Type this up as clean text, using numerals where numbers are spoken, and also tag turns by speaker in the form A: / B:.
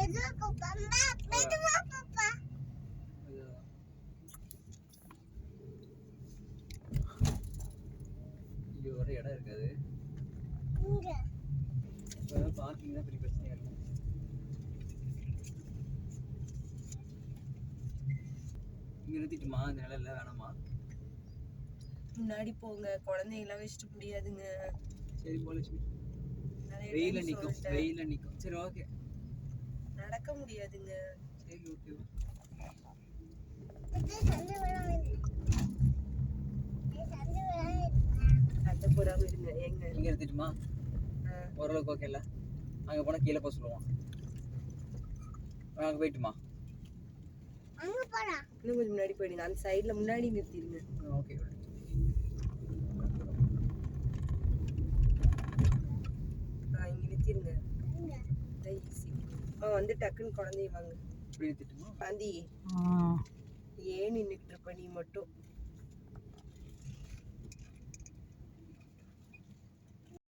A: இங்க ஒரு இடம் இருக்காது. பார்க்கிங் தான் பெரிய பிரச்சனையா இருக்கும். இங்க நிறுத்திட்டுமா? இந்த நிலையில வேணாமா?
B: முன்னாடி போங்க, குழந்தைங்களாம் வச்சுட்டு முடியாதுங்க.
A: சரி போலட்சுமி, வெயில நிக்கும். சரி ஓகே,
B: நடக்க முடியாதுங்க.
A: சரி ஓகே.
B: சண்டை போடாம இருங்க. எங்க
A: இங்க நிறுத்திட்டுமா? ஓரளவுக்கு ஓகே இல்ல? அங்க போனா கீழே போக சொல்லுவான். அங்க போயிட்டுமா?
B: இன்னும் கொஞ்சம் முன்னாடி போயிடுங்க. அந்த சைடுல முன்னாடி நிறுத்திடுங்க.
A: ஓகே.
B: இங்க நிறுத்திடுங்க. ஈஸி. வந்து டக்குன்னு குழந்தைய வாங்க.
A: இப்படி நிறுத்திட்டுமா?
B: பாந்தி ஏன் நின்றுட்டு இருப்ப நீ மட்டும்?